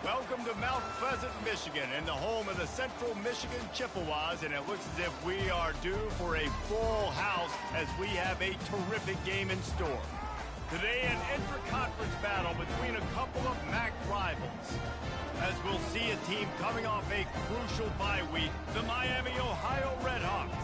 Welcome to Mount Pleasant, Michigan, and the home of the Central Michigan Chippewas, and it looks as if we are due for a full house as we have a terrific game in store. Today, an intra-conference battle between a couple of MAC rivals. As we'll see a team coming off a crucial bye week, the Miami, Ohio Redhawks.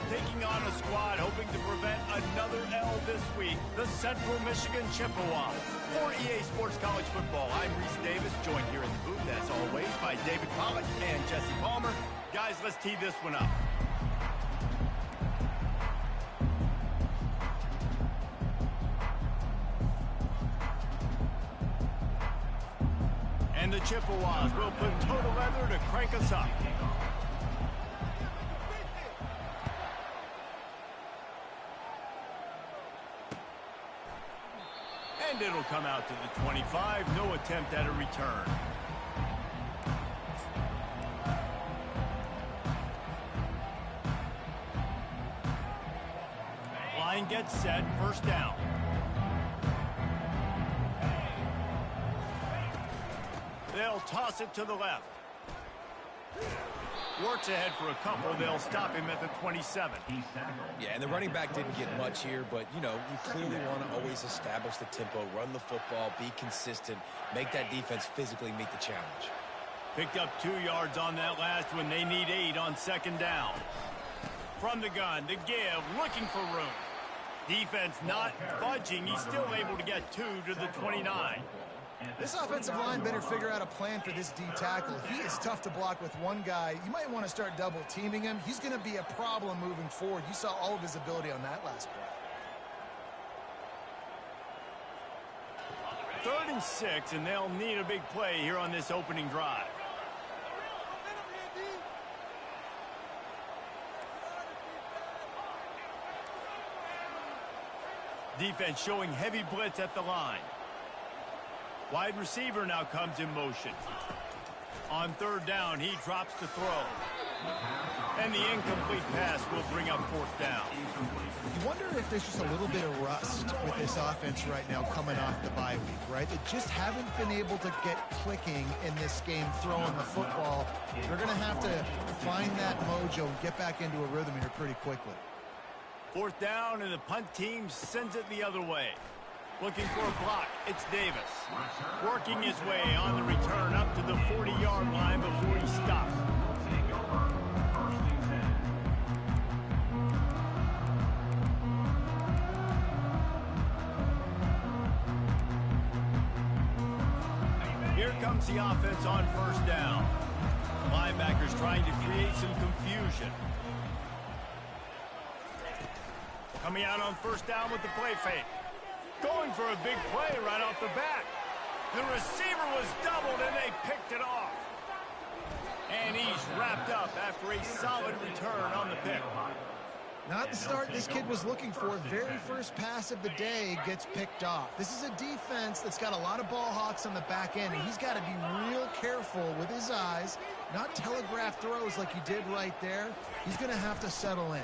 Taking on a squad hoping to prevent another L this week, the Central Michigan Chippewas. For EA Sports College Football, I'm Reese Davis, joined here in the booth, as always, by David Pollack and Jesse Palmer. Guys, let's tee this one up. And the Chippewas will put total leather to crank us up. And it'll come out to the 25. No attempt at a return. Line gets set. First down. They'll toss it to the left. Works ahead for a couple. They'll stop him at the 27. Yeah, and the running back didn't get much here, but, you know, you clearly want to always establish the tempo, run the football, be consistent, make that defense physically meet the challenge. Picked up 2 yards on that last one. They need 8 on second down. From the gun, the give, looking for room. Defense not budging. He's still able to get 2 to the 29. This offensive line better figure out a plan for this D tackle. He is tough to block with one guy. You might want to start double teaming him. He's going to be a problem moving forward. You saw all of his ability on that last play. 3rd and 6, and they'll need a big play here on this opening drive. Defense showing heavy blitz at the line. Wide receiver now comes in motion. On 3rd down, he drops to throw. And the incomplete pass will bring up 4th down. You wonder if there's just a little bit of rust with this offense right now coming off the bye week, right? They just haven't been able to get clicking in this game throwing the football. They're going to have to find that mojo and get back into a rhythm here pretty quickly. 4th down, and the punt team sends it the other way. Looking for a block, it's Davis. Working his way on the return up to the 40-yard line before he stops. Here comes the offense on 1st down. Linebackers trying to create some confusion. Coming out on 1st down with the play fake. Going for a big play right off the bat. The receiver was doubled, and they picked it off. And he's wrapped up after a solid return on the pick. Not the start this kid was looking for. Very first pass of the day gets picked off. This is a defense that's got a lot of ball hawks on the back end, and he's got to be real careful with his eyes, not telegraph throws like he did right there. He's going to have to settle in.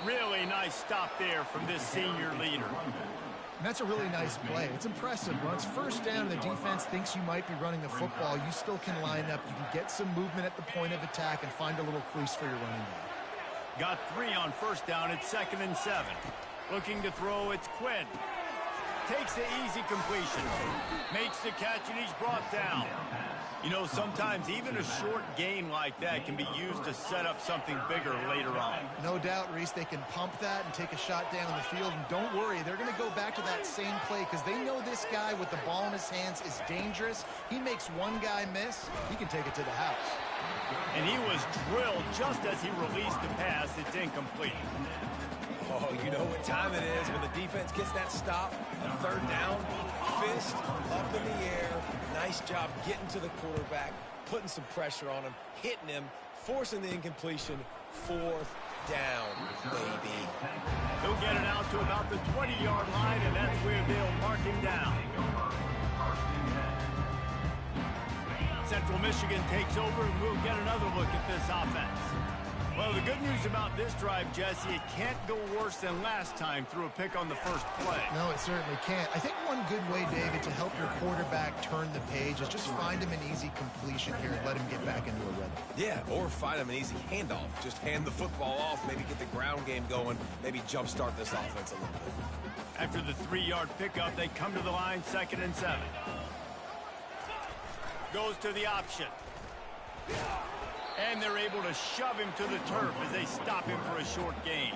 Really nice stop there from this senior leader. And that's a really nice play. It's impressive. When it's 1st down, the defense thinks you might be running the football. You still can line up. You can get some movement at the point of attack and find a little crease for your running back. Got 3 on 1st down. It's 2nd and 7. Looking to throw, it's Quinn. Takes the easy completion. Makes the catch, and he's brought down. You know, sometimes even a short gain like that can be used to set up something bigger later on. No doubt, Reese, they can pump that and take a shot down in the field. And don't worry, they're going to go back to that same play because they know this guy with the ball in his hands is dangerous. He makes one guy miss, he can take it to the house. And he was drilled just as he released the pass. It's incomplete. Oh, you know what time it is when the defense gets that stop. 3rd down, fist up in the air. Nice job getting to the quarterback, putting some pressure on him, hitting him, forcing the incompletion. 4th down, baby. He'll get it out to about the 20-yard line, and that's where they'll mark him down. Central Michigan takes over, and we'll get another look at this offense. Well, the good news about this drive, Jesse, it can't go worse than last time through a pick on the first play. No, it certainly can't. I think one good way, David, to help your quarterback turn the page is just find him an easy completion here and let him get back into a rhythm. Yeah, or find him an easy handoff. Just hand the football off, maybe get the ground game going, maybe jumpstart this offense a little bit. After the 3-yard pickup, they come to the line, 2nd and 7. Goes to the option. And they're able to shove him to the turf as they stop him for a short gain.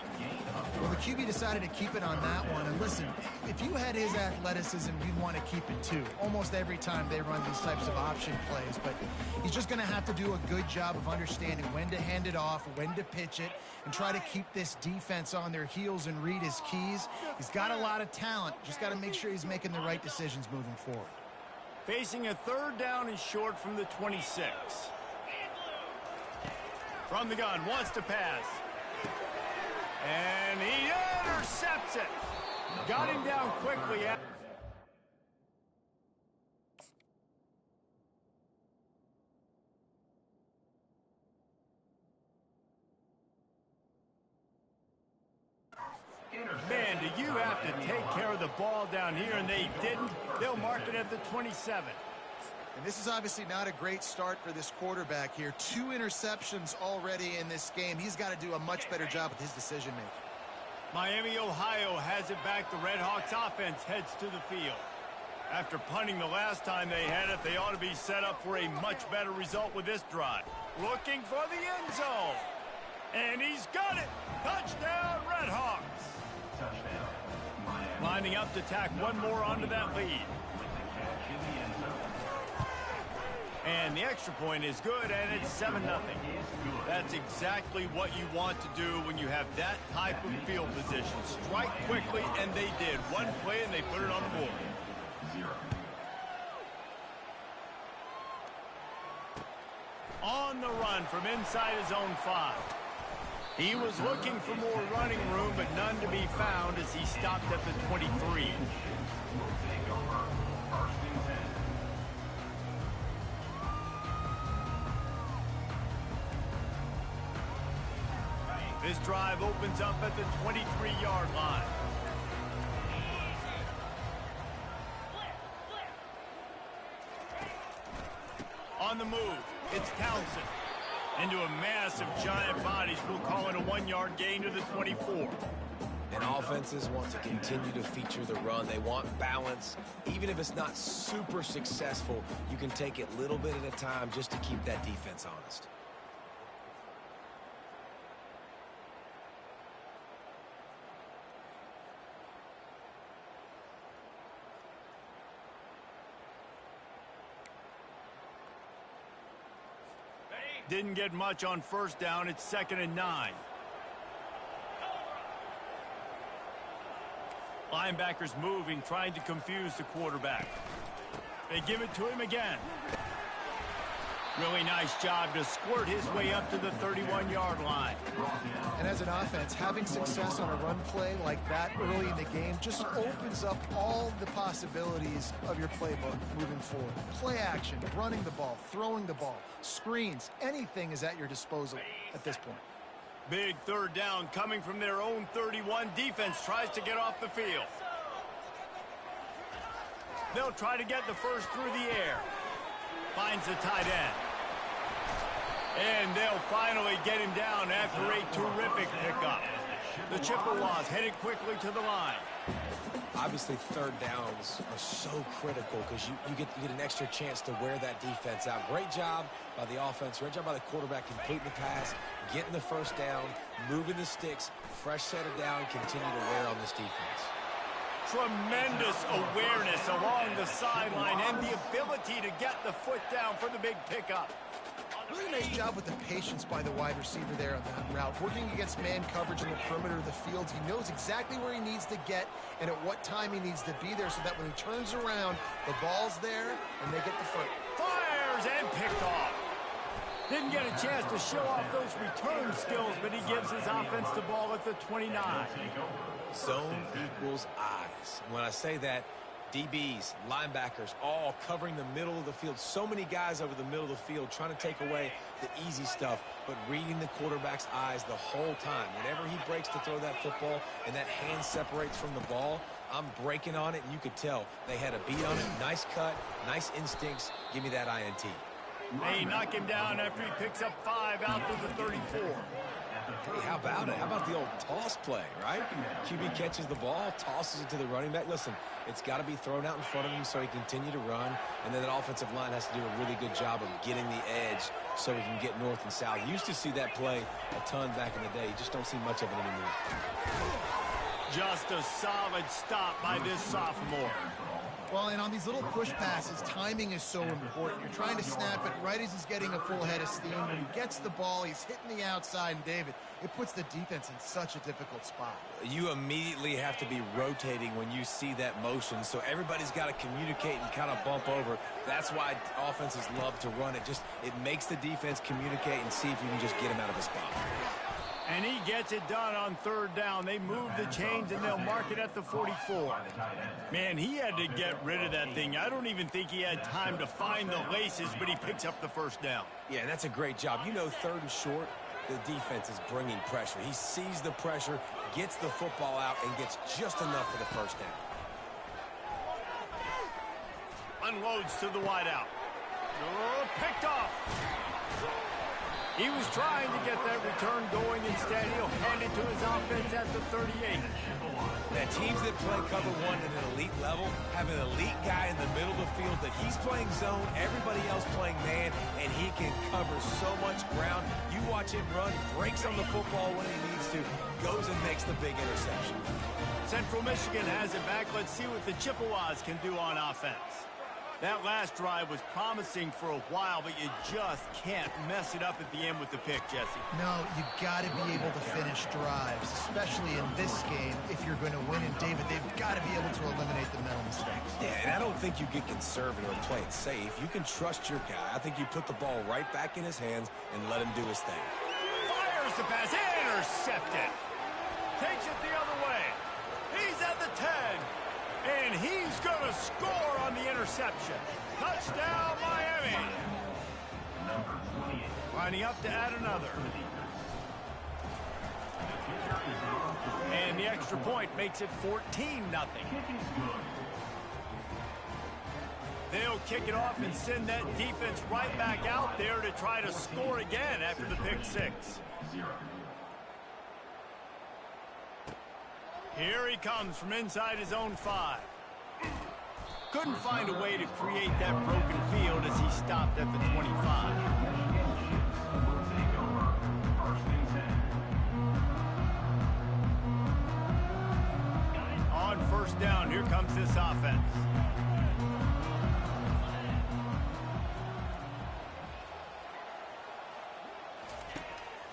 Well, the QB decided to keep it on that one. And listen, if you had his athleticism, you'd want to keep it too. Almost every time they run these types of option plays. But he's just going to have to do a good job of understanding when to hand it off, when to pitch it, and try to keep this defense on their heels and read his keys. He's got a lot of talent. Just got to make sure he's making the right decisions moving forward. Facing a 3rd down and short from the 26. From the gun, wants to pass. And he intercepts it. Got him down quickly. Man, do you have to take care of the ball down here, and they didn't. They'll mark it at the 27. And this is obviously not a great start for this quarterback here. 2 interceptions already in this game. He's got to do a much better job with his decision-making. Miami, Ohio has it back. The Redhawks offense heads to the field. After punting the last time they had it, they ought to be set up for a much better result with this drive. Looking for the end zone. And he's got it. Touchdown, Redhawks. Lining up to tack one more onto that lead. And the extra point is good, and it's 7-0. That's exactly what you want to do when you have that type of field position. Strike quickly, and they did. One play, and they put it on the board. On the run from inside his own 5. He was looking for more running room, but none to be found as he stopped at the 23. This drive opens up at the 23-yard line. On the move, it's Townsend. Into a mass of giant bodies. We'll call it a 1-yard gain to the 24. And offenses want to continue to feature the run. They want balance. Even if it's not super successful, you can take it little bit at a time just to keep that defense honest. Didn't get much on 1st down. It's 2nd and 9. Linebackers moving, trying to confuse the quarterback. They give it to him again. Really nice job to squirt his way up to the 31-yard line. And as an offense, having success on a run play like that early in the game just opens up all the possibilities of your playbook moving forward. Play action, running the ball, throwing the ball, screens, anything is at your disposal at this point. Big 3rd down coming from their own 31. Defense tries to get off the field. They'll try to get the first through the air. Finds the tight end. And they'll finally get him down after a terrific pickup. The Chippewas headed quickly to the line. Obviously, 3rd downs are so critical because you get an extra chance to wear that defense out. Great job by the offense. Great job by the quarterback completing the pass, getting the 1st down, moving the sticks, fresh set of down, continue to wear on this defense. Tremendous awareness along the sideline and the ability to get the foot down for the big pickup. Really nice job with the patience by the wide receiver there on that route. Working against man coverage in the perimeter of the field, he knows exactly where he needs to get and at what time he needs to be there so that when he turns around, the ball's there and they get the foot. Fires and picked off. Didn't get a chance to show off those return skills, but he gives his offense the ball at the 29. Zone equals eyes. When I say that, DBs, linebackers, all covering the middle of the field. So many guys over the middle of the field trying to take away the easy stuff, but reading the quarterback's eyes the whole time. Whenever he breaks to throw that football and that hand separates from the ball, I'm breaking on it, and you could tell they had a beat on it. Nice cut, nice instincts. Give me that INT. They knock him down after he picks up 5 out to the 34. Hey, how about it? How about the old toss play, right? QB catches the ball, tosses it to the running back. Listen, it's got to be thrown out in front of him so he can continue to run, and then that offensive line has to do a really good job of getting the edge so he can get north and south. You used to see that play a ton back in the day. You just don't see much of it anymore. Just a solid stop by this sophomore. Well, and on these little push passes, timing is so important. You're trying to snap it right as he's getting a full head of steam. When he gets the ball, he's hitting the outside, and David, it puts the defense in such a difficult spot. You immediately have to be rotating when you see that motion, so everybody's got to communicate and kind of bump over. That's why offenses love to run it. It makes the defense communicate and see if you can just get him out of a spot. And he gets it done on 3rd down. They move the chains, and they'll mark it at the 44. Man, he had to get rid of that thing. I don't even think he had time to find the laces, but he picks up the 1st down. Yeah, that's a great job. You know, 3rd and short, the defense is bringing pressure. He sees the pressure, gets the football out, and gets just enough for the 1st down. Unloads to the wideout. Oh, picked off. He was trying to get that return going. Instead, he'll hand it to his offense at the 38. Now, teams that play cover 1 at an elite level have an elite guy in the middle of the field that he's playing zone, everybody else playing man, and he can cover so much ground. You watch him run, breaks on the football when he needs to, goes and makes the big interception. Central Michigan has it back. Let's see what the Chippewas can do on offense. That last drive was promising for a while, but you just can't mess it up at the end with the pick, Jesse. No, you got to be able to finish drives, especially in this game. If you're going to win, and David, they've got to be able to eliminate the mental mistakes. Yeah, and I don't think you get conservative or play it safe. You can trust your guy. I think you put the ball right back in his hands and let him do his thing. Fires the pass, intercepted. Takes it the other way. He's at the 10. And he's going to score on the interception. Touchdown, Miami. Lining up to add another. And the extra point makes it 14-0. They'll kick it off and send that defense right back out there to try to score again after the pick 6. Here he comes from inside his own 5. Couldn't find a way to create that broken field as he stopped at the 25. On 1st down, here comes this offense.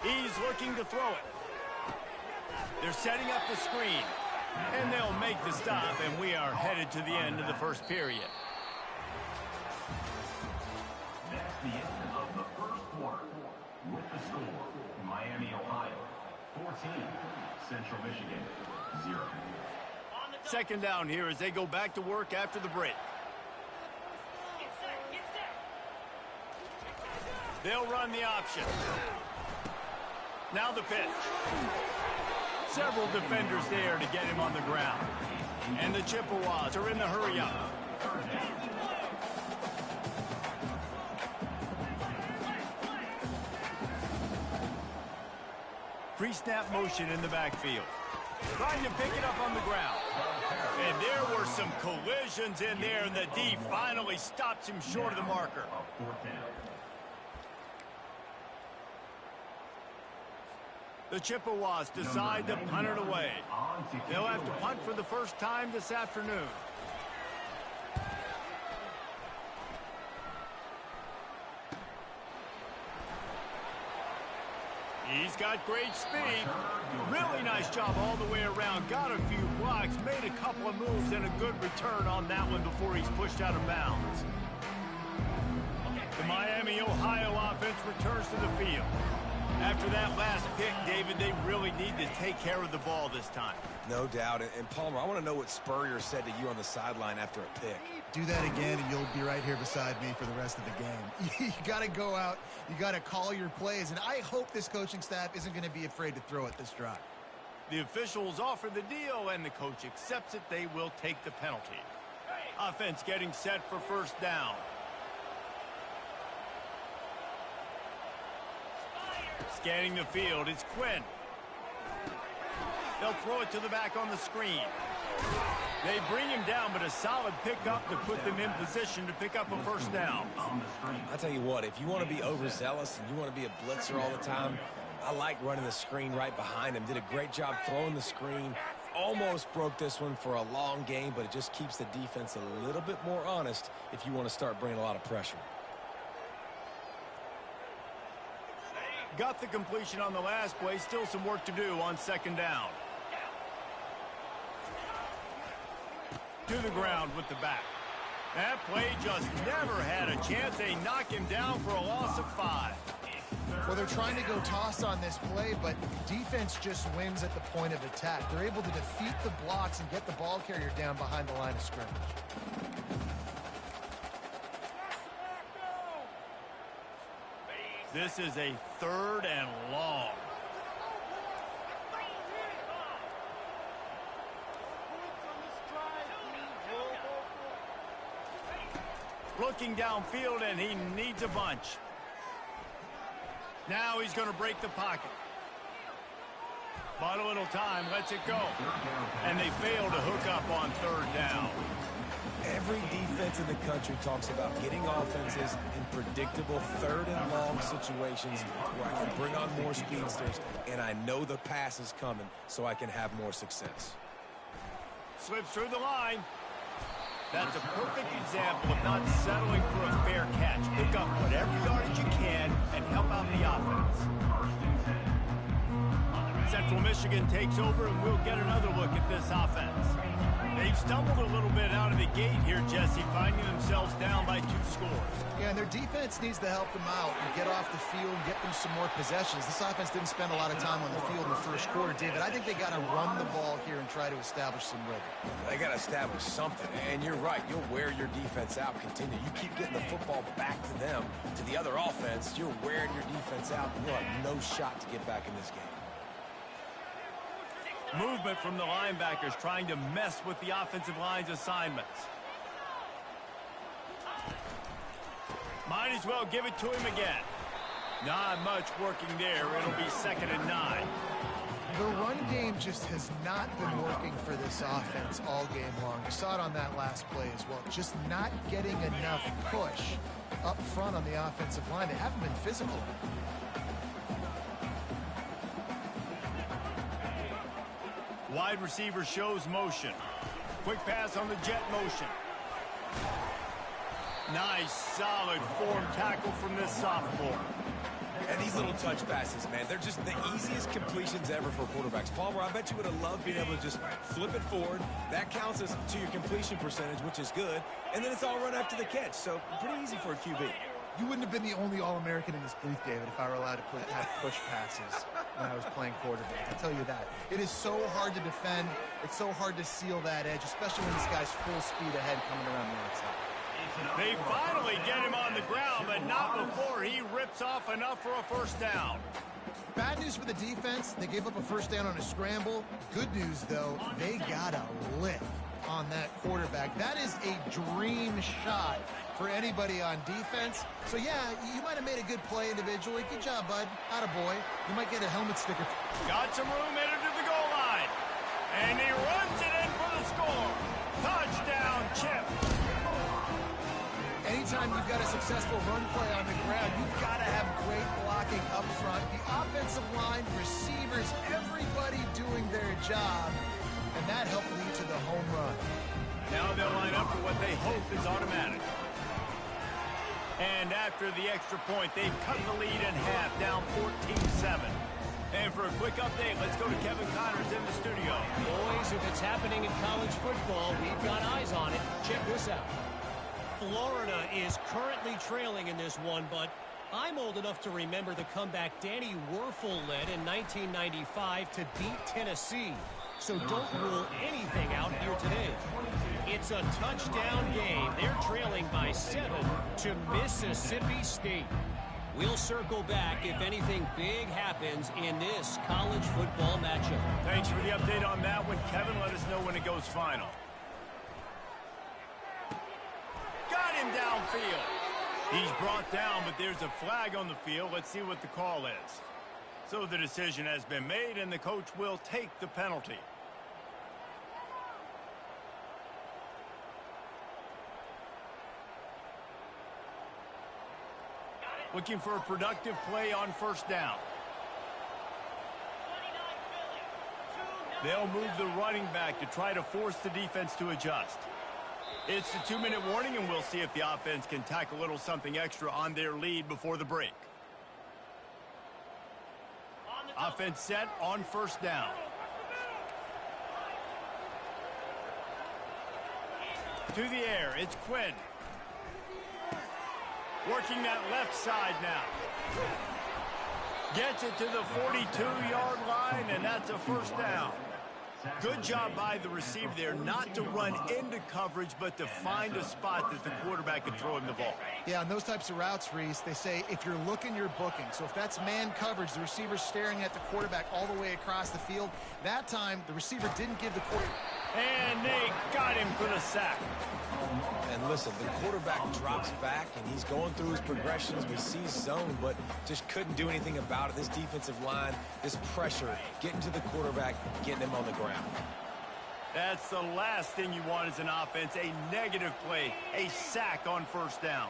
He's looking to throw it. They're setting up the screen, and they'll make the stop, and we are headed to the end of the 1st period. That's the end of the 1st quarter. With the score, Miami, Ohio, 14, Central Michigan, 0. 2nd down here as they go back to work after the break. They'll run the option. Now the pitch. Several defenders there to get him on the ground. And the Chippewas are in the hurry-up. Pre-snap motion in the backfield. Trying to pick it up on the ground. And there were some collisions in there, and the D finally stops him short of the marker. The Chippewas decide to punt it away. They'll have to punt for the 1st time this afternoon. He's got great speed. Really nice job all the way around. Got a few blocks, made a couple of moves, and a good return on that one before he's pushed out of bounds. The Miami, Ohio offense returns to the field. After that last pick, David, they really need to take care of the ball this time. No doubt. And Palmer, I want to know what Spurrier said to you on the sideline after a pick. Do that again, and you'll be right here beside me for the rest of the game. You got to go out. You got to call your plays, and I hope this coaching staff isn't going to be afraid to throw it this drive. The officials offer the deal, and the coach accepts it. They will take the penalty. Offense getting set for first down. Scanning the field, it's Quinn. They'll throw it to the back on the screen. They bring him down, but a solid pickup to put them in position to pick up a first down. I'll tell you what, if you want to be overzealous and you want to be a blitzer all the time, I like running the screen right behind him. Did a great job throwing the screen. Almost broke this one for a long game, but it just keeps the defense a little bit more honest if you want to start bringing a lot of pressure. Got the completion on the last play. Still some work to do on second down. To the ground with the back. That play just never had a chance. They knock him down for a loss of 5. Well, they're trying to go toss on this play, but defense just wins at the point of attack. They're able to defeat the blocks and get the ball carrier down behind the line of scrimmage. This is a 3rd and long. Looking downfield, and he needs a bunch. Now he's going to break the pocket. But a little time, lets it go. And they fail to hook up on 3rd down. Every defense in the country talks about getting offenses in predictable 3rd and long situations where I can bring on more speedsters, and I know the pass is coming, so I can have more success. Slips through the line. That's a perfect example of not settling for a fair catch. Pick up whatever yardage you can and help out the offense. Central Michigan takes over, and we'll get another look at this offense. They've stumbled a little bit out of the gate here, Jesse, finding themselves down by 2 scores. Yeah, and their defense needs to help them out and get off the field and get them some more possessions. This offense didn't spend a lot of time on the field in the first quarter, David. I think they got to run the ball here and try to establish some rhythm. They got to establish something, and you're right. You'll wear your defense out. Continue. You keep getting the football back to them, to the other offense. You're wearing your defense out, and you'll have no shot to get back in this game. Movement from the linebackers trying to mess with the offensive line's assignments. Might as well give it to him again. Not much working there. It'll be 2nd and 9. The run game just has not been working for this offense all game long. You saw it on that last play as well. Just not getting enough push up front on the offensive line. They haven't been physical. Wide receiver shows motion. Quick pass on the jet motion. Nice, solid form tackle from this sophomore. And these little touch passes, man, they're just the easiest completions ever for quarterbacks. Palmer, I bet you would have loved being able to just flip it forward. That counts as to your completion percentage, which is good. And then it's all run after the catch, so pretty easy for a QB. You wouldn't have been the only All-American in this booth, David, if I were allowed to have push passes when I was playing quarterback. I'll tell you that. It is so hard to defend. It's so hard to seal that edge, especially when this guy's full speed ahead coming around the outside. They finally get him on the ground, but not before he rips off enough for a first down. Bad news for the defense. They gave up a first down on a scramble. Good news, though, they got a lick on that quarterback. That is a dream shot for anybody on defense. So, yeah, you might have made a good play individually. Good job, bud. Attaboy. You might get a helmet sticker. Got some room headed to the goal line. And he runs it in for the score. Touchdown, Chip. Anytime you've got a successful run play on the ground, you've got to have great blocking up front. The offensive line, receivers, everybody doing their job. And that helped lead to the home run. Now they'll line up for what they hope is automatic. And after the extra point, they've cut the lead in half, down 14-7. And for a quick update, let's go to Kevin Connors in the studio. Boys, if it's happening in college football, we've got eyes on it. Check this out. Florida is currently trailing in this one, but I'm old enough to remember the comeback Danny Werfel led in 1995 to beat Tennessee. So don't rule anything out here today. It's a touchdown game. They're trailing by 7 to Mississippi State. We'll circle back if anything big happens in this college football matchup. Thanks for the update on that one, Kevin. Let us know when it goes final. Got him downfield. He's brought down, but there's a flag on the field. Let's see what the call is. So the decision has been made, and the coach will take the penalty. Looking for a productive play on first down. They'll move the running back to try to force the defense to adjust. It's the 2-minute warning, and we'll see if the offense can tack a little something extra on their lead before the break. Offense set on first down. To the air, it's Quinn. Working that left side now. Gets it to the 42-yard line, and that's a first down. Good job by the receiver there not to run into coverage, but to find a spot that the quarterback can throw him the ball. Yeah, on those types of routes, Reese, they say if you're looking, you're booking. So if that's man coverage, the receiver's staring at the quarterback all the way across the field. That time, the receiver didn't give the quarterback. And they got him for the sack. And listen, the quarterback drops back, and he's going through his progressions. We see zone, but just couldn't do anything about it. This defensive line, this pressure, getting to the quarterback, getting him on the ground. That's the last thing you want as an offense, a negative play, a sack on first down.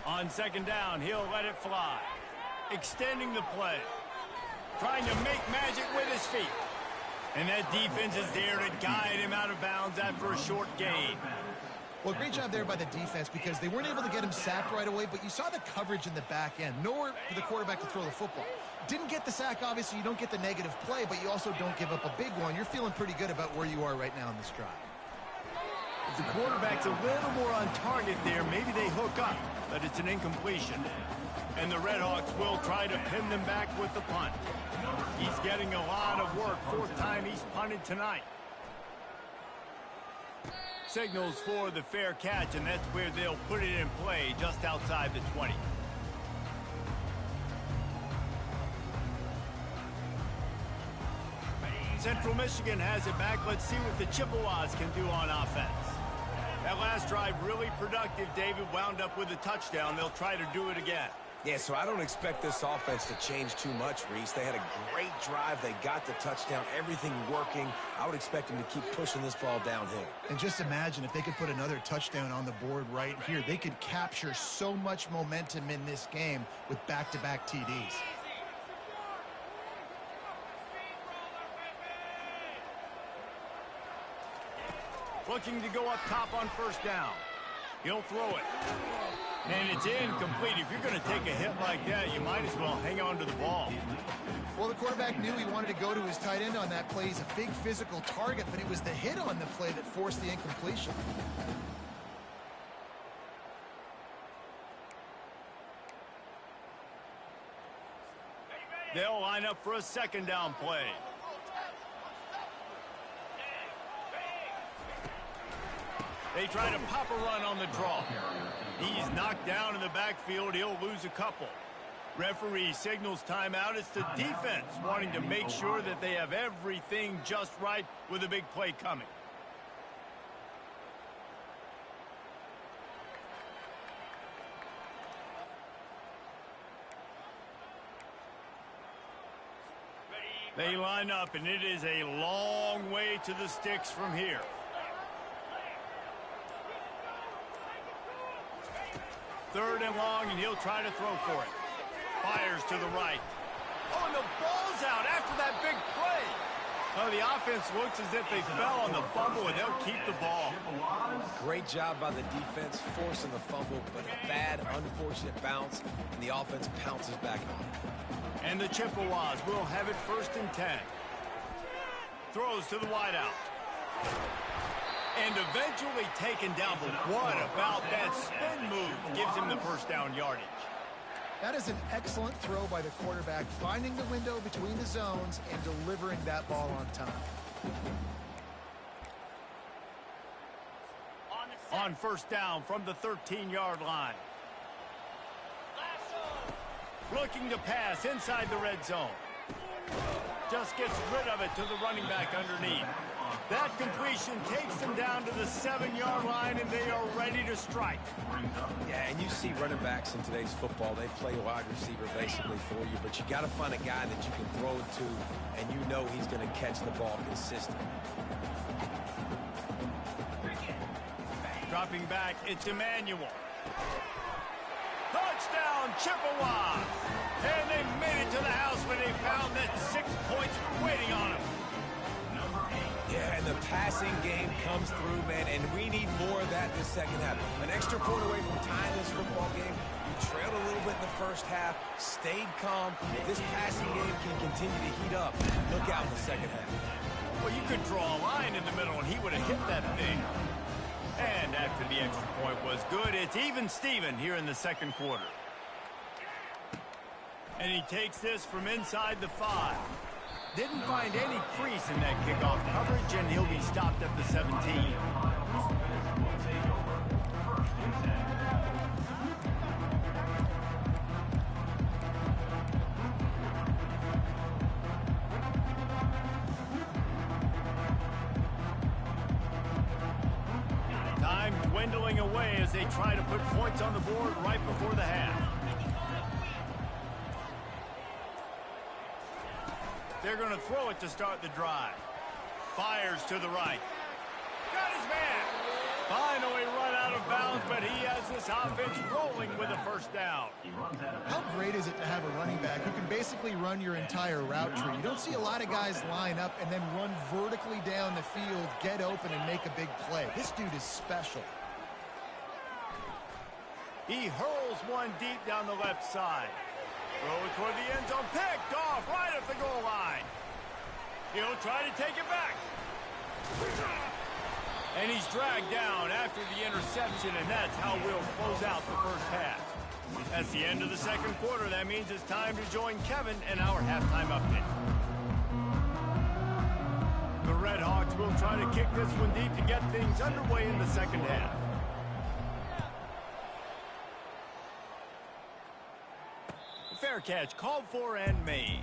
On second down, he'll let it fly. Extending the play. Trying to make magic with his feet. And that defense is there to guide him out of bounds after a short gain. Well, great job there by the defense because they weren't able to get him sacked right away, but you saw the coverage in the back end. Nowhere for the quarterback to throw the football. Didn't get the sack, obviously. You don't get the negative play, but you also don't give up a big one. You're feeling pretty good about where you are right now in this drive. If the quarterback's a little more on target there, maybe they hook up, but it's an incompletion. And the Redhawks will try to pin them back with the punt. He's getting a lot of work. 4th time he's punted tonight. Signals for the fair catch, and that's where they'll put it in play, just outside the 20. Central Michigan has it back. Let's see what the Chippewas can do on offense. That last drive really productive. David wound up with a touchdown. They'll try to do it again. Yeah, so I don't expect this offense to change too much, Reese. They had a great drive. They got the touchdown, everything working. I would expect them to keep pushing this ball downhill. And just imagine if they could put another touchdown on the board right here. They could capture so much momentum in this game with back-to-back TDs. Looking to go up top on first down. He'll throw it. And it's incomplete. If you're going to take a hit like that, you might as well hang on to the ball. Well, the quarterback knew he wanted to go to his tight end on that play. He's a big physical target, but it was the hit on the play that forced the incompletion. They'll line up for a second down play. They try to pop a run on the draw. He's knocked down in the backfield. He'll lose a couple. Referee signals timeout. It's the defense wanting to make sure that they have everything just right with a big play coming. They line up, and it is a long way to the sticks from here. Third and long, and he'll try to throw for it. Fires to the right. Oh, and the ball's out after that big play. Oh, the offense looks as if they fell on the fumble, and they'll keep the ball. Great job by the defense forcing the fumble, but a bad, unfortunate bounce, and the offense pounces back on it. And the Chippewas will have it 1st and 10. Throws to the wideout. And eventually taken down. But what about that spin move gives him the first down yardage? That is an excellent throw by the quarterback, finding the window between the zones and delivering that ball on time. On first down from the 13-yard line. Looking to pass inside the red zone. Just gets rid of it to the running back underneath. That completion takes them down to the 7-yard line, and they are ready to strike. Yeah, and you see running backs in today's football, they play wide receiver basically for you, but you got to find a guy that you can throw it to, and you know he's going to catch the ball consistently. Dropping back, it's Emmanuel. Touchdown, Chippewa! And they made it to the house when they found that 6 points waiting on them. Yeah, and the passing game comes through, man, and we need more of that this second half. An extra point away from tying this football game. You trailed a little bit in the first half, stayed calm. If this passing game can continue to heat up, look out in the second half. Well, you could draw a line in the middle, and he would have hit that thing. And after the extra point was good, it's even Steven here in the second quarter. And he takes this from inside the 5. Didn't find any crease in that kickoff coverage, and he'll be stopped at the 17. Time dwindling away as they try to put points on the board right before the half. They're going to throw it to start the drive. Fires to the right. Got his man. Finally run out of bounds, but he has this offense rolling with a first down. How great is it to have a running back who can basically run your entire route tree? You don't see a lot of guys line up and then run vertically down the field, get open, and make a big play. This dude is special. He hurls one deep down the left side. Throw it toward the end zone. Picked off right at the goal line. He'll try to take it back. And he's dragged down after the interception, and that's how we'll close out the first half. That's the end of the second quarter. That means it's time to join Kevin in our halftime update. The Red Hawks will try to kick this one deep to get things underway in the second half. Fair catch called for and made.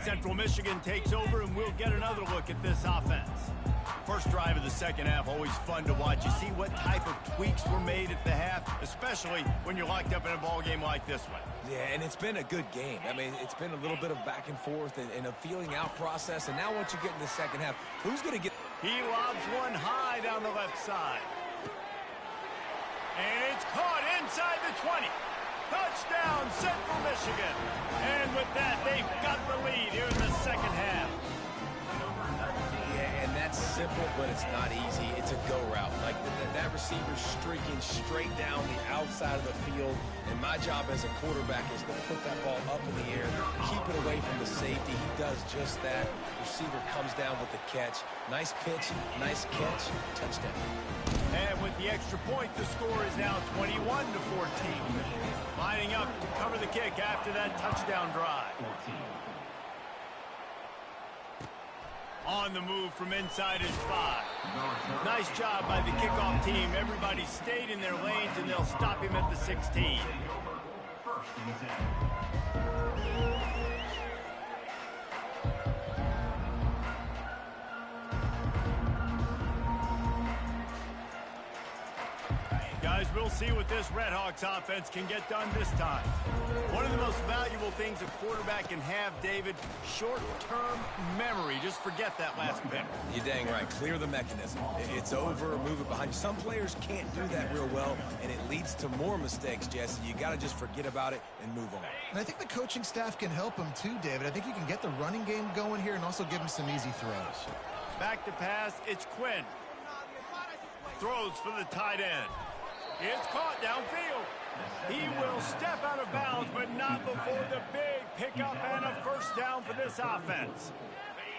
Central Michigan takes over, and we'll get another look at this offense. First drive of the second half, always fun to watch. You see what type of tweaks were made at the half, especially when you're locked up in a ball game like this one. Yeah, and it's been a good game. I mean, it's been a little bit of back and forth and a feeling out process. And now once you get in the second half, who's going to get... He lobs one high down the left side. And it's caught inside the 20. Touchdown, Central Michigan. And with that, they've got the lead here in the second half. Yeah, and that's simple, but it's not easy. It's a go route. Like that receiver streaking straight down the outside of the field. And my job as a quarterback is to put that ball up in the air, keep it away from the safety. He does just that. Receiver comes down with the catch. Nice pitch, nice catch, touchdown. And with the extra point, the score is now 21-14. Lining up to cover the kick after that touchdown drive. On the move from inside his 5. Nice job by the kickoff team. Everybody stayed in their lanes, and they'll stop him at the 16. Guys, we'll see what this Red Hawks offense can get done this time. One of the most valuable things a quarterback can have, David, short-term memory. Just forget that last pick. You're dang right. Clear the mechanism. It's over, move it behind you. Some players can't do that real well, and it leads to more mistakes, Jesse. You got to just forget about it and move on. And I think the coaching staff can help him too, David. I think you can get the running game going here and also give him some easy throws. Back to pass, it's Quinn. Throws for the tight end. It's caught downfield. He will step out of bounds, but not before the big pickup and a first down for this offense.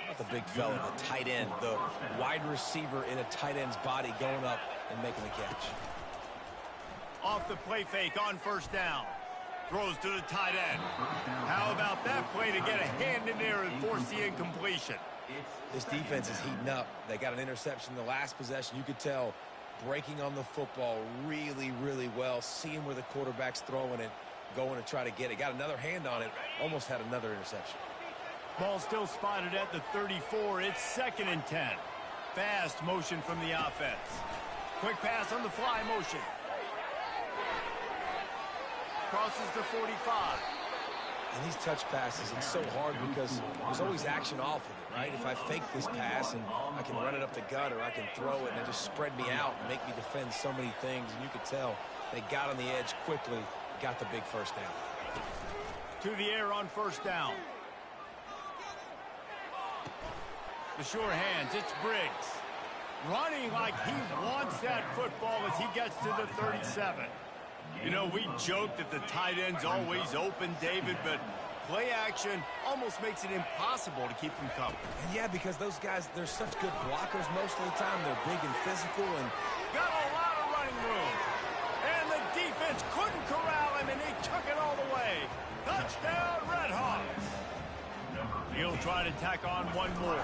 Not the big fella, the tight end, the wide receiver in a tight end's body going up and making the catch. Off the play fake on first down. Throws to the tight end. How about that play to get a hand in there and force the incompletion? This defense is heating up. They got an interception in the last possession. You could tell breaking on the football really, really well, seeing where the quarterback's throwing it, going to try to get it. Got another hand on it, almost had another interception. Ball still spotted at the 34. It's 2nd and 10. Fast motion from the offense. Quick pass on the fly motion. Crosses the 45. And these touch passes, it's so hard because there's always action off of it, right? If I fake this pass and I can run it up the gut or I can throw it and they just spread me out and make me defend so many things. And you could tell they got on the edge quickly, got the big first down. To the air on first down. The sure hands, it's Briggs. Running like he wants that football as he gets to the 37. You know, we joke that the tight end's always open, David, but play action almost makes it impossible to keep them covered. And yeah, because those guys, they're such good blockers most of the time. They're big and physical and got a lot of running room. And the defense couldn't corral him, and they took it all the way. Touchdown, Red Hawks. He'll try to tack on one more.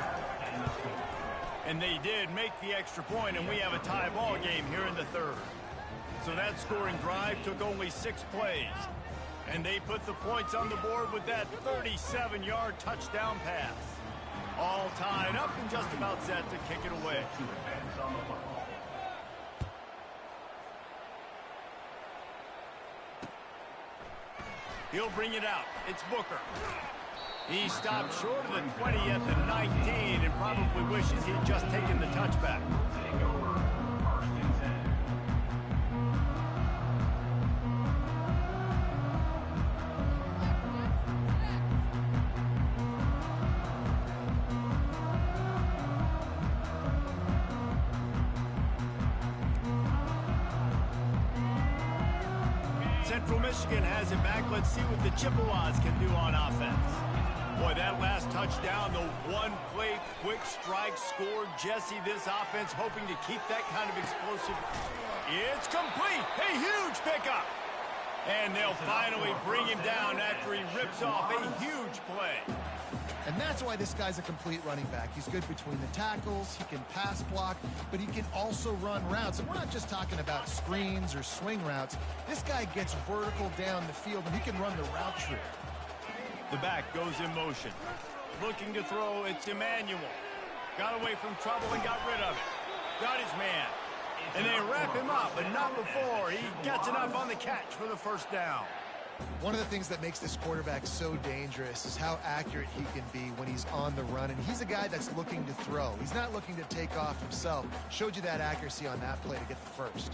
And they did make the extra point, and we have a tie ball game here in the 3rd. So that scoring drive took only 6 plays. And they put the points on the board with that 37-yard touchdown pass. All tied up and just about set to kick it away. He'll bring it out. It's Booker. He stopped short of the 20 at the 19 and probably wishes he'd just taken the touchback. Central Michigan has it back. Let's see what the Chippewas can do on offense. Boy, that last touchdown, the one-play quick strike score. Jesse, this offense hoping to keep that kind of explosive. It's complete. A huge pickup. And they'll finally bring him down after he rips off a huge play. And that's why this guy's a complete running back. He's good between the tackles, he can pass block, but he can also run routes. And we're not just talking about screens or swing routes. This guy gets vertical down the field, and he can run the route tree. The back goes in motion. Looking to throw, it's Emmanuel. Got away from trouble and got rid of it. Got his man. And they wrap him up, but not before he gets enough on the catch for the first down. One of the things that makes this quarterback so dangerous is how accurate he can be when he's on the run. And he's a guy that's looking to throw. He's not looking to take off himself. Showed you that accuracy on that play to get the first.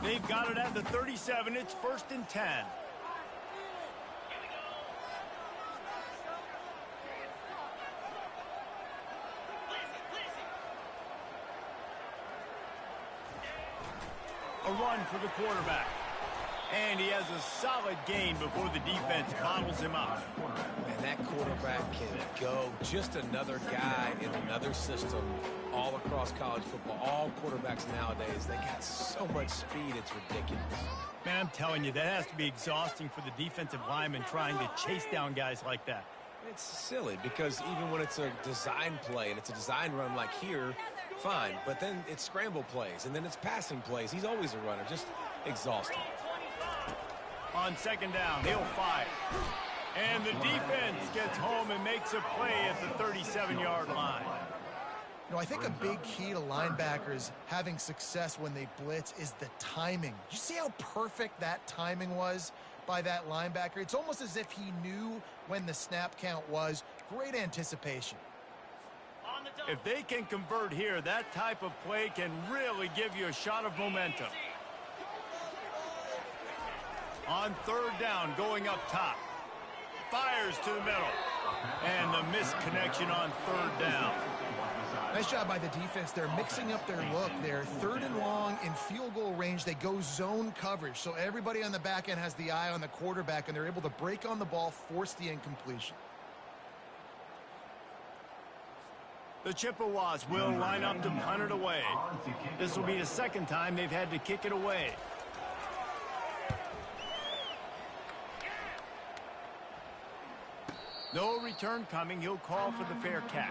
They've got it at the 37. It's 1st and 10. A run for the quarterback. And he has a solid gain before the defense bottles him up. Man, that quarterback can go. Just another guy in another system all across college football. All quarterbacks nowadays, they got so much speed, it's ridiculous. Man, I'm telling you, that has to be exhausting for the defensive lineman trying to chase down guys like that. It's silly because even when it's a design play and it's a design run like here, fine. But then it's scramble plays and then it's passing plays. He's always a runner, just exhausting. On 2nd down, he'll fire. And the defense gets home and makes a play at the 37-yard line. You know, I think a big key to linebackers having success when they blitz is the timing. You see how perfect that timing was by that linebacker? It's almost as if he knew when the snap count was. Great anticipation. If they can convert here, that type of play can really give you a shot of momentum. On 3rd down, going up top. Fires to the middle. And the missed connection on 3rd down. Nice job by the defense. They're mixing up their look. They're 3rd and long in field goal range. They go zone coverage. So everybody on the back end has the eye on the quarterback, and they're able to break on the ball, force the incompletion. The Chippewas will line up to punt it away. This will be the 2nd time they've had to kick it away. No return coming. He'll call for the fair catch.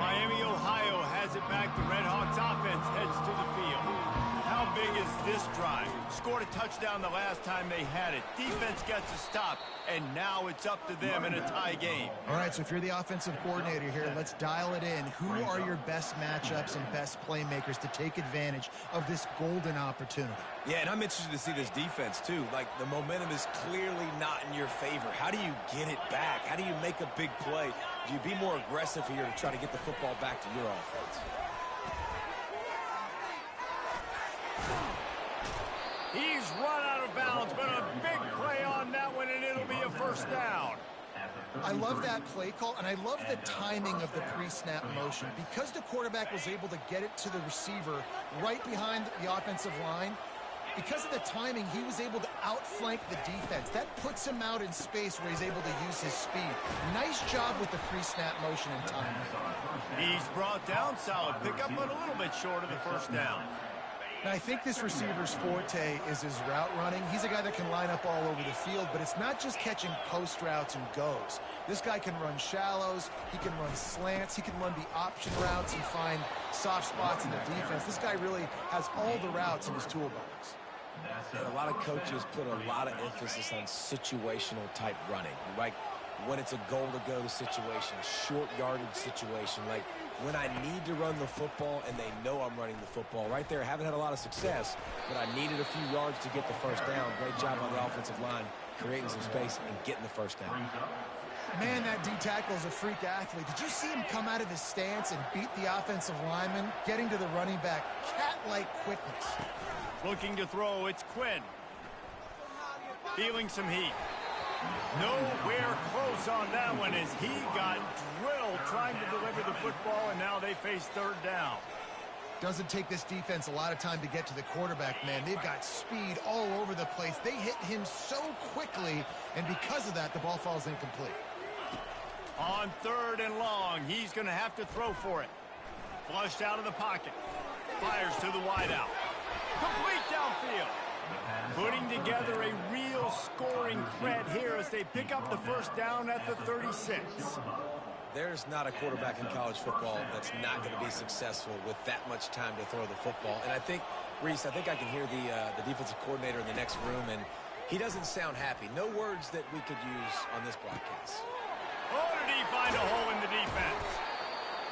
Miami, Ohio has it back. The Redhawks offense heads to the field. How big is this drive? Scored a touchdown the last time they had it. Defense gets a stop, and now it's up to them in a tie game. All right, so if you're the offensive coordinator here, let's dial it in. Who are your best matchups and best playmakers to take advantage of this golden opportunity? Yeah, and I'm interested to see this defense, too. Like, the momentum is clearly not in your favor. How do you get it back? How do you make a big play? Do you be more aggressive here to try to get the football back to your offense? He's run out of bounds, but a big play on that one, and it'll be a 1st down. I love that play call, and I love the timing of the pre-snap motion. Because the quarterback was able to get it to the receiver right behind the offensive line, because of the timing, he was able to outflank the defense. That puts him out in space where he's able to use his speed. Nice job with the pre-snap motion and timing. He's brought down, solid pickup, but a little bit short of the 1st down. Now, I think this receiver's forte is his route running. He's a guy that can line up all over the field, but it's not just catching post routes and goes. This guy can run shallows, he can run slants, he can run the option routes and find soft spots in the defense. This guy really has all the routes in his toolbox. And a lot of coaches put a lot of emphasis on situational type running, right? When it's a goal-to-go situation, short yardage situation, like when I need to run the football and they know I'm running the football. Right there, I haven't had a lot of success, but I needed a few yards to get the 1st down. Great job on the offensive line, creating some space and getting the 1st down. Man, that D-tackle is a freak athlete. Did you see him come out of his stance and beat the offensive lineman, getting to the running back? Cat-like quickness. Looking to throw, it's Quinn. Feeling some heat. Nowhere close on that one as he got drilled trying to deliver the football, and now they face 3rd down. Doesn't take this defense a lot of time to get to the quarterback, man. They've got speed all over the place. They hit him so quickly, and because of that, the ball falls incomplete. On 3rd and long, he's going to have to throw for it. Flushed out of the pocket. Fires to the wideout. Complete downfield. Putting together a real scoring threat here as they pick up the 1st down at the 36. There's not a quarterback in college football that's not going to be successful with that much time to throw the football. And I think, Reese, I think I can hear the defensive coordinator in the next room, and he doesn't sound happy. No words that we could use on this broadcast. Oh, did he find a hole in the defense?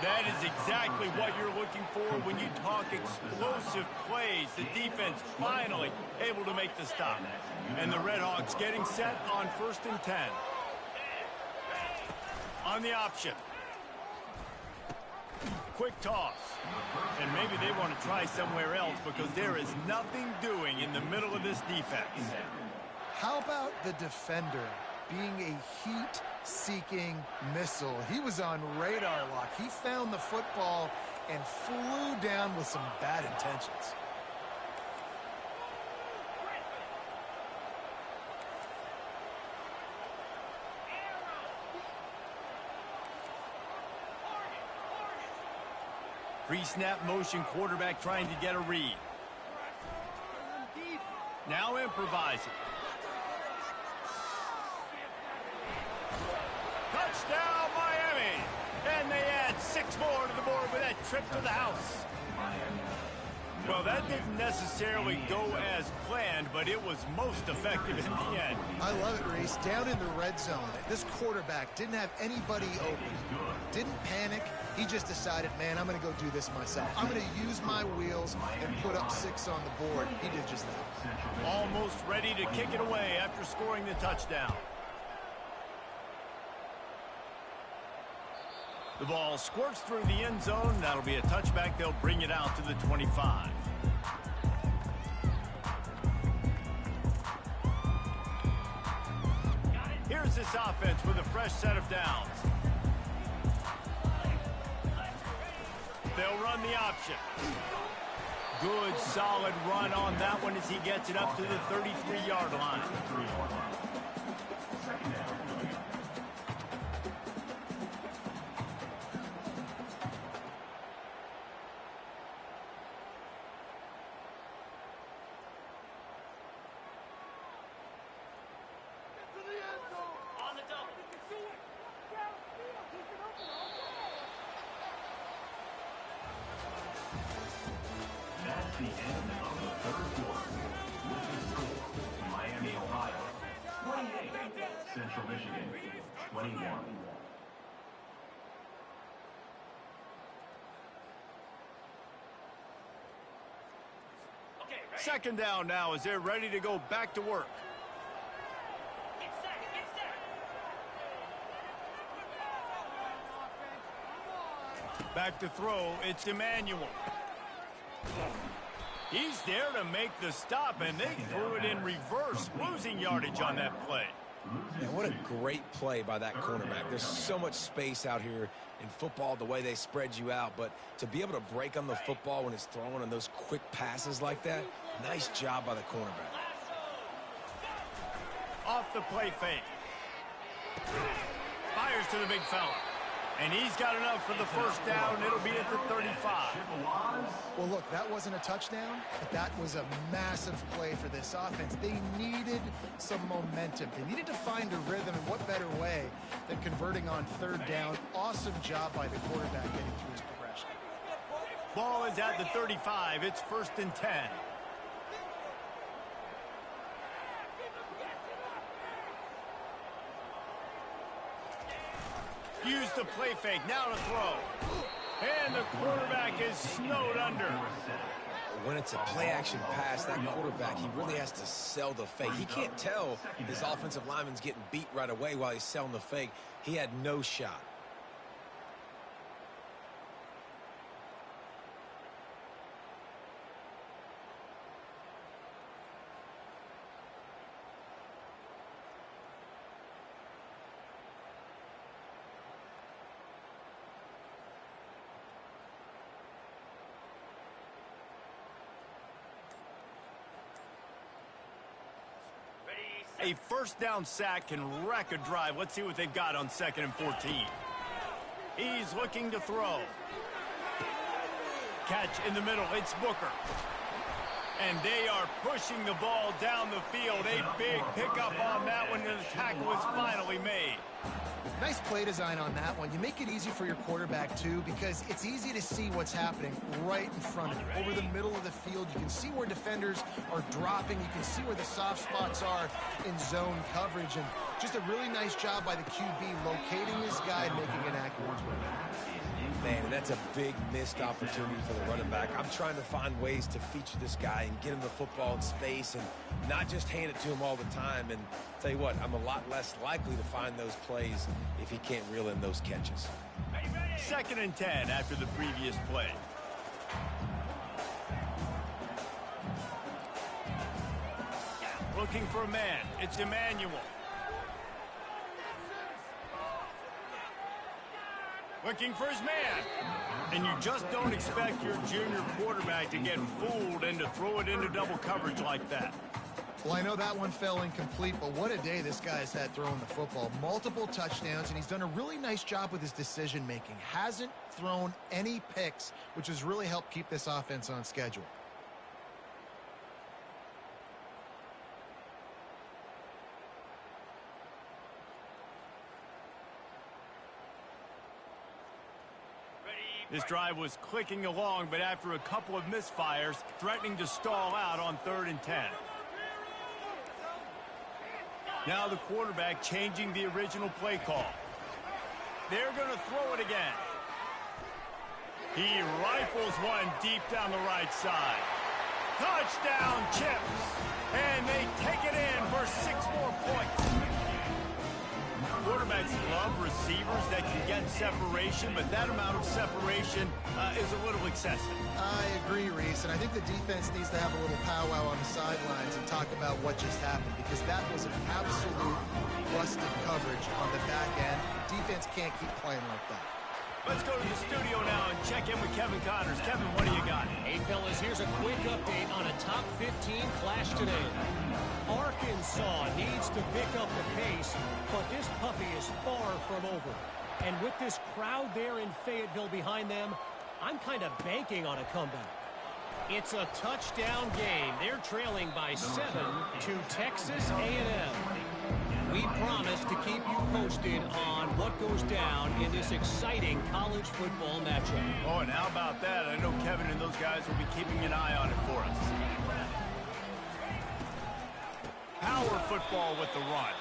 That is exactly what you're looking for when you talk explosive plays. The defense finally able to make the stop. And the Redhawks getting set on 1st and 10. On the option. Quick toss. And maybe they want to try somewhere else because there is nothing doing in the middle of this defense. How about the defender being a heat-seeking missile? He was on radar lock. He found the football and flew down with some bad intentions. Pre-snap motion, quarterback trying to get a read. Now improvising. Touchdown, Miami! And they add 6 more to the board with that trip to the house. Well, that didn't necessarily go as planned, but it was most effective in the end. I love it, Reese. Down in the red zone, this quarterback didn't have anybody open. Didn't panic. He just decided, man, I'm going to go do this myself. I'm going to use my wheels and put up 6 on the board. He did just that. Almost ready to kick it away after scoring the touchdown. The ball squirts through the end zone. That'll be a touchback. They'll bring it out to the 25. leaves this offense with a fresh set of downs. They'll run the option. Good, solid run on that one as he gets it up to the 33-yard line. That's the end of the third quarter. With the score, Miami, Ohio, 28. Central Michigan, 21. Second down now as they're ready to go back to work. Back to throw, it's Emmanuel. He's there to make the stop, and they threw it in reverse, losing yardage on that play. And what a great play by that cornerback. There's so much space out here in football, the way they spread you out, but to be able to break on the football when it's thrown on those quick passes like that, nice job by the cornerback. Off the play fake. Fires to the big fella. And he's got enough for the first down. It'll be at the 35. Well, look, that wasn't a touchdown, but that was a massive play for this offense. They needed some momentum. They needed to find a rhythm, and what better way than converting on third down. Awesome job by the quarterback getting through his progression. Ball is at the 35. It's 1st and 10. Use the play fake, now to throw. And the quarterback is snowed under. When it's a play-action pass, that quarterback, he really has to sell the fake. He can't tell his offensive lineman's getting beat right away while he's selling the fake. He had no shot. A first down sack can wreck a drive. Let's see what they've got on 2nd and 14. He's looking to throw. Catch in the middle. It's Booker. And they are pushing the ball down the field. A big pickup on that one, and the tackle was finally made. Nice play design on that one. You make it easy for your quarterback, too, because it's easy to see what's happening right in front of you. Over the middle of the field, you can see where defenders are dropping. You can see where the soft spots are in zone coverage. And just a really nice job by the QB locating his guy and making an accurate throw. Man, that's a big missed opportunity for the running back. I'm trying to find ways to feature this guy and get him the football in space and not just hand it to him all the time. And tell you what, I'm a lot less likely to find those plays if he can't reel in those catches. 2nd and 10 after the previous play. Looking for a man. It's Emmanuel. Looking for his man. And you just don't expect your junior quarterback to get fooled and to throw it into double coverage like that. Well, I know that one fell incomplete, but what a day this guy's had throwing the football. Multiple touchdowns, and he's done a really nice job with his decision-making. Hasn't thrown any picks, which has really helped keep this offense on schedule. This drive was clicking along, but after a couple of misfires, threatening to stall out on 3rd and 10. Now the quarterback changing the original play call. They're going to throw it again. He rifles one deep down the right side. Touchdown, Chips. And they take it in for 6 more points. Quarterbacks love receivers that can get separation, but that amount of separation is a little excessive. I agree, Reese, and I think the defense needs to have a little powwow on the sidelines and talk about what just happened, because that was an absolute busted coverage on the back end. Defense can't keep playing like that. Let's go to the studio now and check in with Kevin Connors. Kevin, what do you got? Hey, fellas, here's a quick update on a top 15 clash today. Arkansas needs to pick up the pace, but this puppy is far from over. And with this crowd there in Fayetteville behind them, I'm kind of banking on a comeback. It's a touchdown game. They're trailing by 7 to Texas A&M. We promise to keep you posted on what goes down in this exciting college football matchup. Oh, and how about that? I know Kevin and those guys will be keeping an eye on it for us. Power football with the run.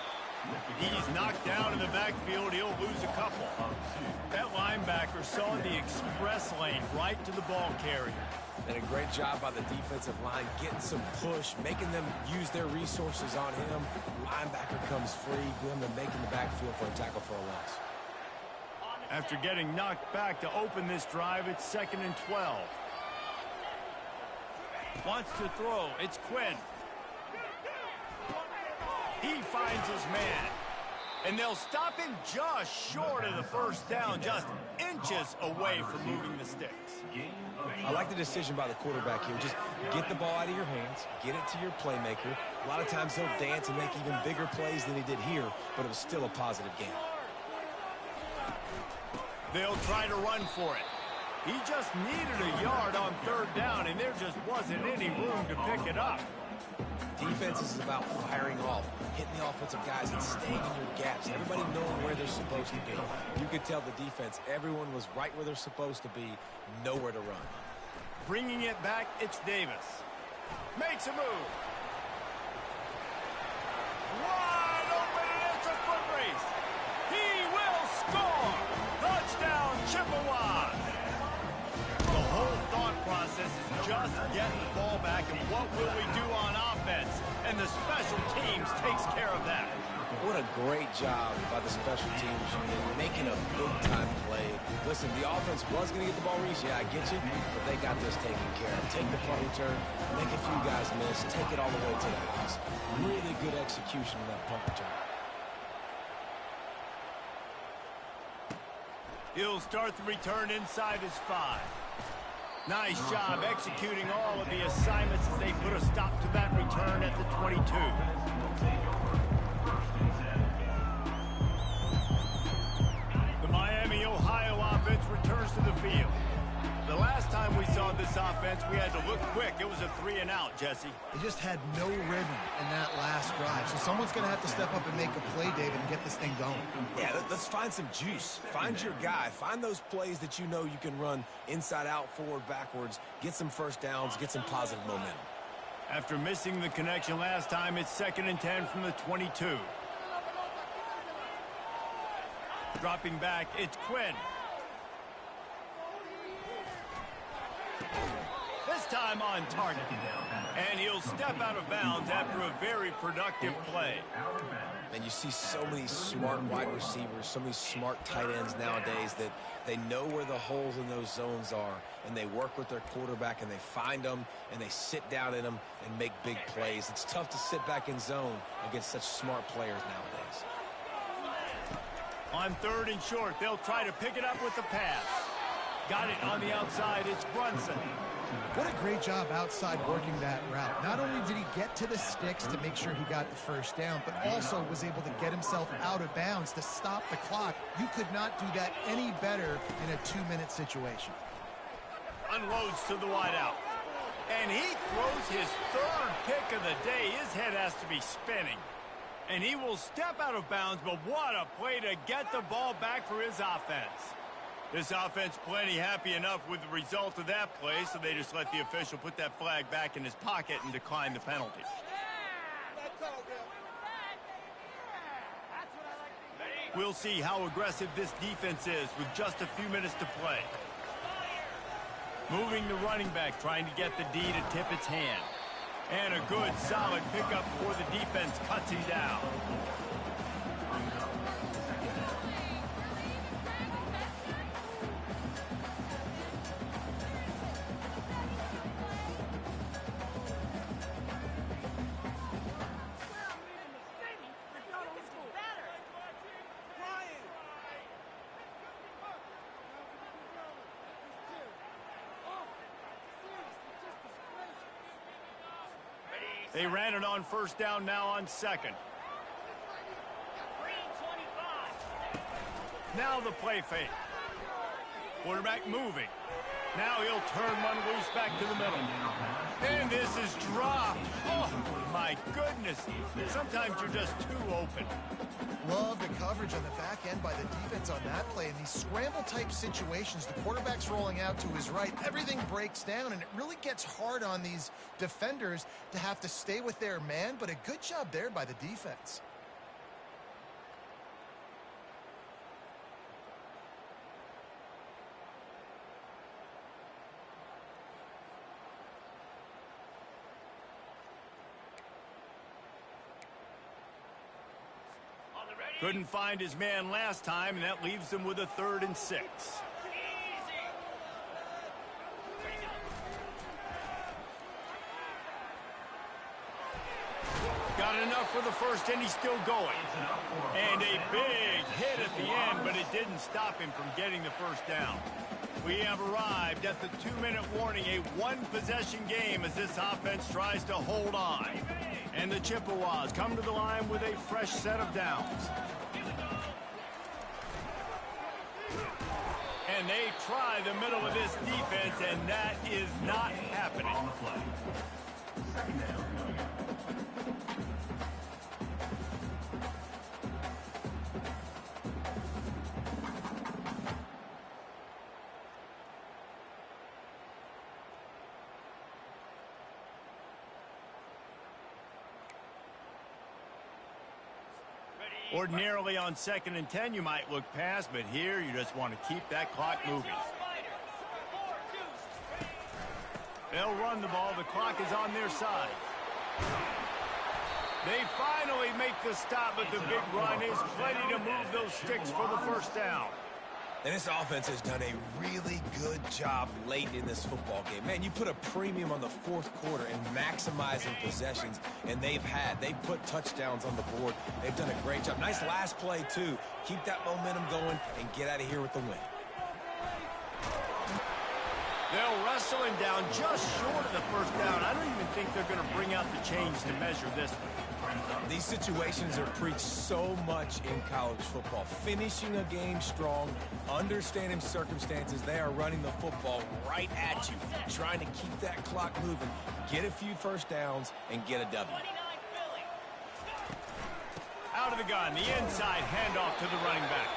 He's knocked down in the backfield. He'll lose a couple. That linebacker saw the express lane right to the ball carrier. And a great job by the defensive line, getting some push, making them use their resources on him. Linebacker comes free, them and making the backfield for a tackle for a loss. After getting knocked back to open this drive, it's 2nd and 12. Wants to throw. It's Quinn. He finds his man. And they'll stop him just short of the first down, just inches away from moving the sticks. I like the decision by the quarterback here. Just get the ball out of your hands, get it to your playmaker. A lot of times he'll dance and make even bigger plays than he did here, but it was still a positive game. They'll try to run for it. He just needed a yard on 3rd down, and there just wasn't any room to pick it up. Defense is about firing off, hitting the offensive guys and staying in your gaps. Everybody knowing where they're supposed to be. You could tell the defense, everyone was right where they're supposed to be, nowhere to run. Bringing it back, it's Davis. Makes a move. Wide open, and it's a foot race. He will score. Touchdown, Chippewas. The whole thought process is just getting the ball back, and what will we do on offense? And the special teams takes care of that. What a great job by the special teams unit, making a big-time play. Listen, the offense was going to get the ball reached. Yeah, I get you, but they got this taken care of. Take the punt return, make a few guys miss, take it all the way to the house. Really good execution of that punt return. He'll start the return inside his 5. Nice job executing all of the assignments as they put a stop to that return at the 22. The Miami, Ohio offense returns to the field. The last time we saw this offense, we had to look quick. It was a 3-and-out, Jesse. They just had no rhythm in that last drive. So someone's going to have to step up and make a play, David, and get this thing going. Yeah, let's find some juice. Find your guy. Find those plays that you know you can run inside out, forward, backwards. Get some first downs. Get some positive momentum. After missing the connection last time, it's 2nd and 10 from the 22. Dropping back, it's Quinn. This time on target. And he'll step out of bounds after a very productive play. And you see so many smart wide receivers, so many smart tight ends nowadays that they know where the holes in those zones are, and they work with their quarterback, and they find them, and they sit down in them and make big plays. It's tough to sit back in zone against such smart players nowadays. On 3rd and short, they'll try to pick it up with the pass. Got it on the outside, it's Brunson. What a great job outside working that route. Not only did he get to the sticks to make sure he got the first down, but also was able to get himself out of bounds to stop the clock. You could not do that any better in a 2-minute situation. Unloads to the wideout. And he throws his 3rd pick of the day. His head has to be spinning. And he will step out of bounds, but what a play to get the ball back for his offense. This offense plenty happy enough with the result of that play, so they just let the official put that flag back in his pocket and decline the penalty. We'll see how aggressive this defense is with just a few minutes to play. Moving the running back, trying to get the D to tip its hand. And a good, solid pickup before the defense cuts him down. They ran it on first down, now on second. Now the play fake. Quarterback moving. Now he'll turn one loose back to the middle. And this is dropped. Oh, my goodness. Sometimes you're just too open. Love the coverage on the back end by the defense on that play. In these scramble-type situations, the quarterback's rolling out to his right. Everything breaks down, and it really gets hard on these defenders to have to stay with their man, but a good job there by the defense. Couldn't find his man last time, and that leaves him with a 3rd and 6. Got enough for the first, and he's still going. And a big hit at the end, but it didn't stop him from getting the first down. We have arrived at the 2-minute warning, a one-possession game as this offense tries to hold on. And the Chippewas come to the line with a fresh set of downs. And they try the middle of this defense, and that is not happening. On the play. Second down. Ordinarily on 2nd and 10, you might look past, but here you just want to keep that clock moving. They'll run the ball. The clock is on their side. They finally make the stop, but the big run is plenty to move those sticks for the first down. And this offense has done a really good job late in this football game. Man, you put a premium on the 4th quarter and maximizing possessions, and they've put touchdowns on the board. They've done a great job. Nice last play, too. Keep that momentum going and get out of here with the win. They'll wrestle him down just short of the first down. I don't even think they're going to bring out the chains to measure this one. These situations are preached so much in college football. Finishing a game strong, understanding circumstances. They are running the football right at you, trying to keep that clock moving, get a few first downs, and get a W. Out of the gun, the inside handoff to the running back.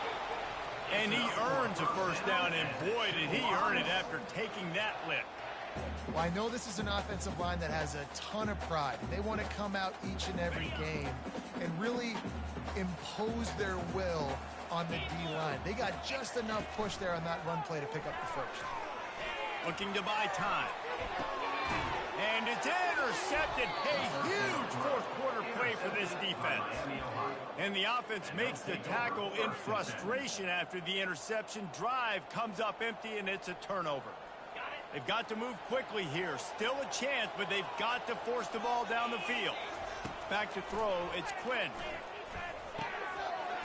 And he earns a first down, and boy, did he earn it after taking that lick. Well, I know this is an offensive line that has a ton of pride. They want to come out each and every game and really impose their will on the D-line. They got just enough push there on that run play to pick up the first. Looking to buy time. And it's intercepted. A huge 4th quarter play for this defense. And the offense makes the tackle in frustration after the interception. Drive comes up empty, and it's a turnover. They've got to move quickly here. Still a chance, but they've got to force the ball down the field. Back to throw, it's Quinn.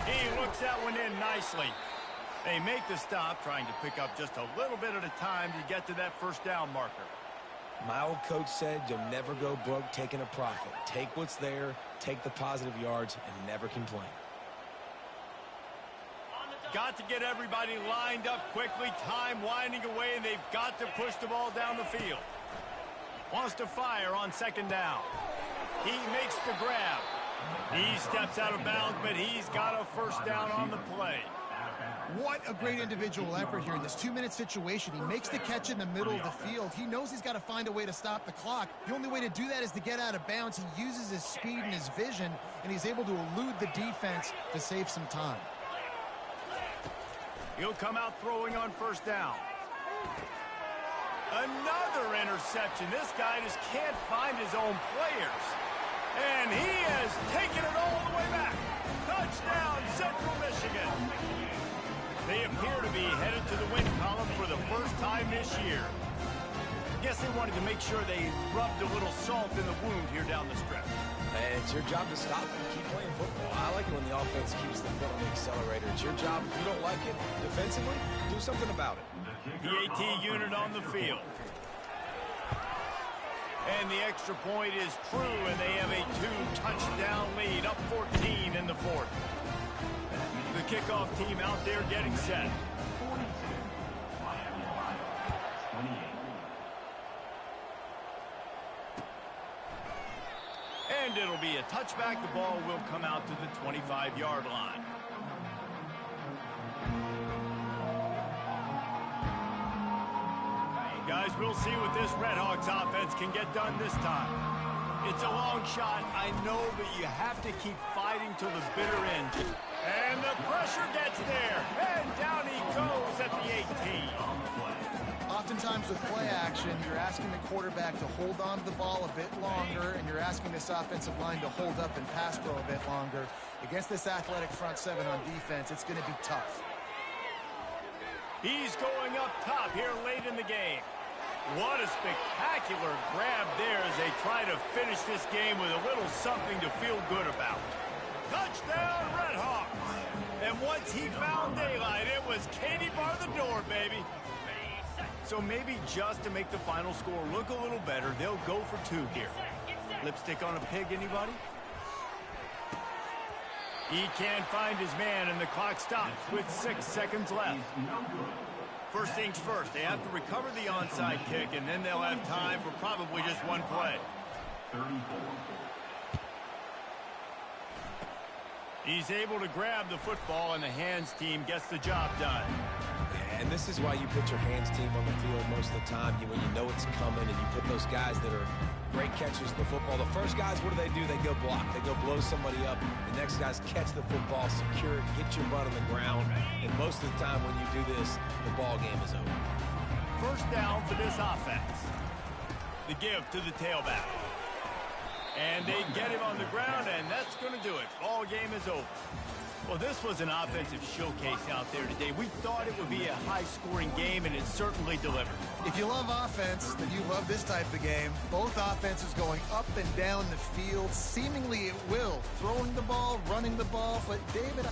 He looks that one in nicely. They make the stop, trying to pick up just a little bit at a time to get to that first down marker. My old coach said you'll never go broke taking a profit. Take what's there, take the positive yards, and never complain. Got to get everybody lined up quickly. Time winding away, and they've got to push the ball down the field. Wants to fire on 2nd down. He makes the grab. He steps out of bounds, but he's got a first down on the play. What a great individual effort here in this 2-minute situation. He makes the catch in the middle of the field. He knows he's got to find a way to stop the clock. The only way to do that is to get out of bounds. He uses his speed and his vision, and he's able to elude the defense to save some time. He'll come out throwing on first down. Another interception. This guy just can't find his own players. And he has taken it all the way back. Touchdown, Central Michigan. They appear to be headed to the win column for the first time this year. Guess they wanted to make sure they rubbed a little salt in the wound here down the stretch. And it's your job to stop it. Keep playing football. I like it when the offense keeps the foot on the accelerator. It's your job. If you don't like it defensively, do something about it. The AT unit on the field. And the extra point is true, and they have a 2-touchdown lead, up 14 in the fourth. The kickoff team out there getting set. And it'll be a touchback. The ball will come out to the 25-yard line. Guys, we'll see what this Redhawks offense can get done this time. It's a long shot, I know, but you have to keep fighting till the bitter end. And the pressure gets there. And down he goes at the 18. Oftentimes with play action, you're asking the quarterback to hold on to the ball a bit longer, and you're asking this offensive line to hold up and pass pro a bit longer. Against this athletic front seven on defense, it's going to be tough. He's going up top here late in the game. What a spectacular grab there as they try to finish this game with a little something to feel good about. Touchdown, Redhawks! And once he found daylight, it was Katie bar the door, baby. So maybe just to make the final score look a little better, they'll go for 2 here. Lipstick on a pig, anybody? He can't find his man, and the clock stops with 6 seconds left. First things first, they have to recover the onside kick, and then they'll have time for probably just one play. 34. He's able to grab the football, and the hands team gets the job done. And this is why you put your hands team on the field most of the time, when you know it's coming, and you put those guys that are great catchers of the football. The first guys, what do? They go block. They go blow somebody up. The next guys catch the football, secure it, get your butt on the ground. And most of the time when you do this, the ball game is over. First down for this offense. The give to the tailback. And they get him on the ground, and that's going to do it. Ball game is over. Well, this was an offensive showcase out there today. We thought it would be a high-scoring game, and it certainly delivered. If you love offense, then you love this type of game. Both offenses going up and down the field. Seemingly at will. Throwing the ball, running the ball. But, David...